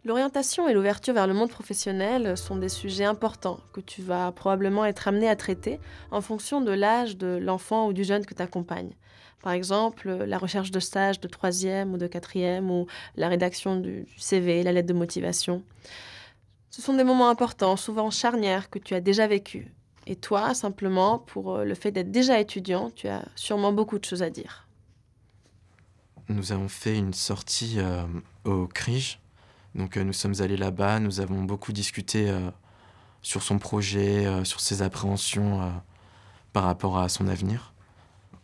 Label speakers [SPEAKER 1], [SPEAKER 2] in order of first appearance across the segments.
[SPEAKER 1] L'orientation et l'ouverture vers le monde professionnel sont des sujets importants que tu vas probablement être amené à traiter en fonction de l'âge de l'enfant ou du jeune que tu accompagnes. Par exemple, la recherche de stage de troisième ou de quatrième ou la rédaction du CV, la lettre de motivation. Ce sont des moments importants, souvent charnières, que tu as déjà vécus. Et toi, simplement, pour le fait d'être déjà étudiant, tu as sûrement beaucoup de choses à dire.
[SPEAKER 2] Nous avons fait une sortie au CRIJ. Donc nous sommes allés là-bas, nous avons beaucoup discuté sur son projet, sur ses appréhensions par rapport à son avenir.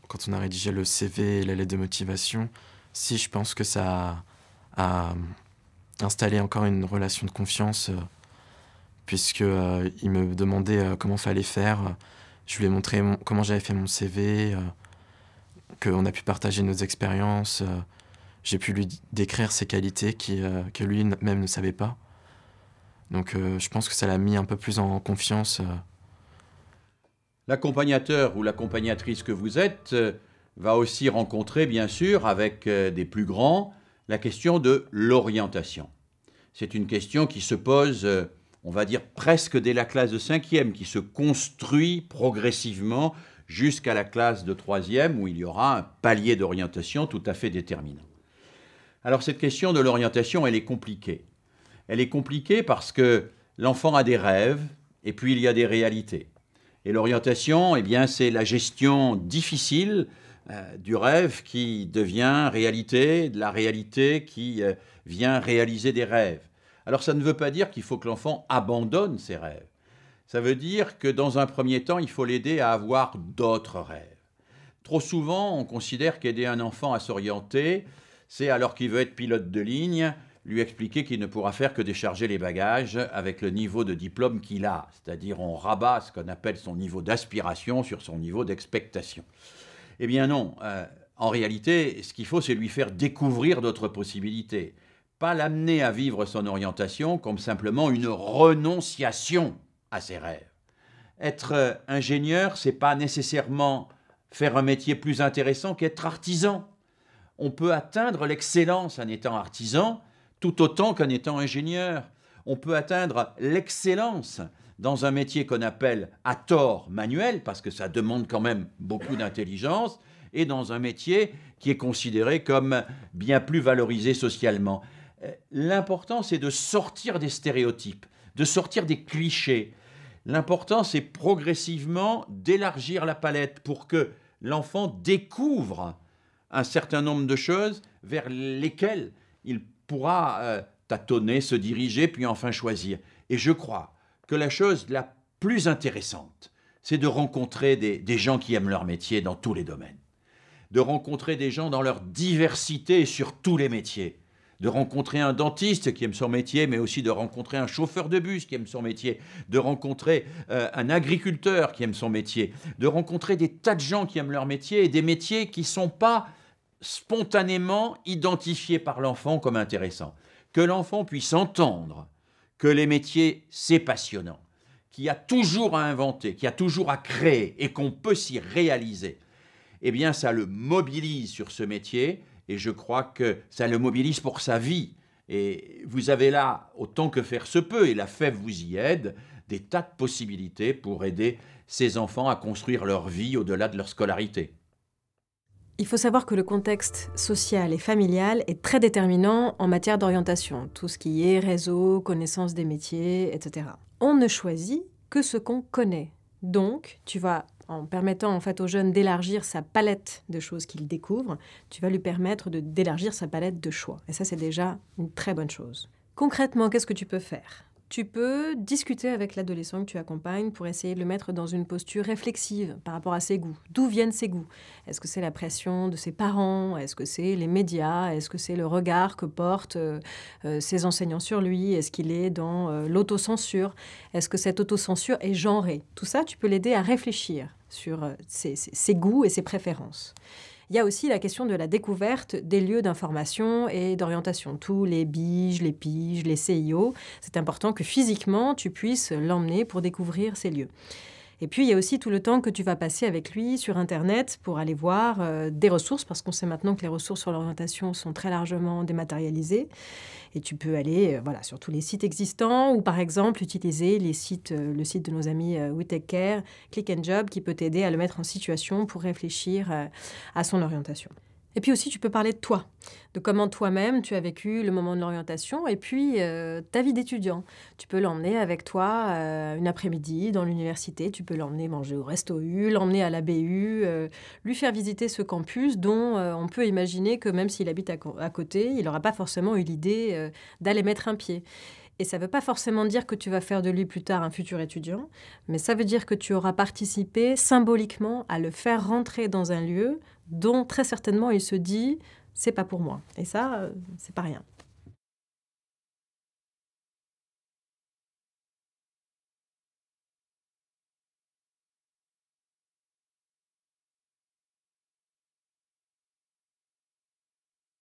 [SPEAKER 2] Quand on a rédigé le CV et la lettre de motivation, si je pense que ça a installé encore une relation de confiance, puisque il me demandait comment fallait faire. Je lui ai montré comment j'avais fait mon CV, qu'on a pu partager nos expériences. J'ai pu lui décrire ses qualités que lui-même ne savait pas. Donc je pense que ça l'a mis un peu plus en confiance.
[SPEAKER 3] L'accompagnateur ou l'accompagnatrice que vous êtes va aussi rencontrer, bien sûr, avec des plus grands, la question de l'orientation. C'est une question qui se pose, on va dire, presque dès la classe de 5e, qui se construit progressivement jusqu'à la classe de 3e, où il y aura un palier d'orientation tout à fait déterminant. Alors cette question de l'orientation, elle est compliquée. Elle est compliquée parce que l'enfant a des rêves et puis il y a des réalités. Et l'orientation, eh bien, c'est la gestion difficile du rêve qui devient réalité, de la réalité qui vient réaliser des rêves. Alors ça ne veut pas dire qu'il faut que l'enfant abandonne ses rêves. Ça veut dire que dans un premier temps, il faut l'aider à avoir d'autres rêves. Trop souvent, on considère qu'aider un enfant à s'orienter, c'est alors qu'il veut être pilote de ligne, lui expliquer qu'il ne pourra faire que décharger les bagages avec le niveau de diplôme qu'il a. C'est-à-dire on rabat ce qu'on appelle son niveau d'aspiration sur son niveau d'expectation. Eh bien non, en réalité, ce qu'il faut, c'est lui faire découvrir d'autres possibilités. Pas l'amener à vivre son orientation comme simplement une renonciation à ses rêves. Être ingénieur, c'est pas nécessairement faire un métier plus intéressant qu'être artisan. On peut atteindre l'excellence en étant artisan, tout autant qu'en étant ingénieur. On peut atteindre l'excellence dans un métier qu'on appelle à tort manuel, parce que ça demande quand même beaucoup d'intelligence, et dans un métier qui est considéré comme bien plus valorisé socialement. L'important, c'est de sortir des stéréotypes, de sortir des clichés. L'important, c'est progressivement d'élargir la palette pour que l'enfant découvre un certain nombre de choses vers lesquelles il pourra tâtonner, se diriger, puis enfin choisir. Et je crois que la chose la plus intéressante, c'est de rencontrer des gens qui aiment leur métier dans tous les domaines, de rencontrer des gens dans leur diversité sur tous les métiers, de rencontrer un dentiste qui aime son métier, mais aussi de rencontrer un chauffeur de bus qui aime son métier, de rencontrer un agriculteur qui aime son métier, de rencontrer des tas de gens qui aiment leur métier et des métiers qui ne sont pas spontanément identifiés par l'enfant comme intéressants. Que l'enfant puisse entendre que les métiers, c'est passionnant, qu'il y a toujours à inventer, qu'il y a toujours à créer et qu'on peut s'y réaliser, eh bien ça le mobilise sur ce métier et je crois que ça le mobilise pour sa vie. Et vous avez là, autant que faire se peut, et la FEV vous y aide, des tas de possibilités pour aider ces enfants à construire leur vie au-delà de leur scolarité.
[SPEAKER 1] Il faut savoir que le contexte social et familial est très déterminant en matière d'orientation, tout ce qui est réseau, connaissance des métiers, etc. On ne choisit que ce qu'on connaît. Donc, tu vas, en permettant en fait au jeune d'élargir sa palette de choses qu'il découvre, tu vas lui permettre d'élargir sa palette de choix. Et ça, c'est déjà une très bonne chose. Concrètement, qu'est-ce que tu peux faire ? Tu peux discuter avec l'adolescent que tu accompagnes pour essayer de le mettre dans une posture réflexive par rapport à ses goûts. D'où viennent ses goûts ? Est-ce que c'est la pression de ses parents ? Est-ce que c'est les médias ? Est-ce que c'est le regard que portent ses enseignants sur lui ? Est-ce qu'il est dans l'autocensure ? Est-ce que cette autocensure est genrée ? Tout ça, tu peux l'aider à réfléchir sur ses goûts et ses préférences. Il y a aussi la question de la découverte des lieux d'information et d'orientation. Tous les BIJ, les PIJ, les CIO, c'est important que physiquement, tu puisses l'emmener pour découvrir ces lieux. Et puis, il y a aussi tout le temps que tu vas passer avec lui sur Internet pour aller voir des ressources, parce qu'on sait maintenant que les ressources sur l'orientation sont très largement dématérialisées. Et tu peux aller sur tous les sites existants ou, par exemple, utiliser le site de nos amis We Take Care, Click and Job, qui peut t'aider à le mettre en situation pour réfléchir à son orientation. Et puis aussi, tu peux parler de toi, de comment toi-même tu as vécu le moment de l'orientation et puis ta vie d'étudiant. Tu peux l'emmener avec toi une après-midi dans l'université, tu peux l'emmener manger au Resto U, l'emmener à la BU, lui faire visiter ce campus dont on peut imaginer que même s'il habite à côté, il n'aura pas forcément eu l'idée d'aller mettre un pied. Et ça ne veut pas forcément dire que tu vas faire de lui plus tard un futur étudiant, mais ça veut dire que tu auras participé symboliquement à le faire rentrer dans un lieu dont très certainement il se dit « c'est pas pour moi ». Et ça, c'est pas rien.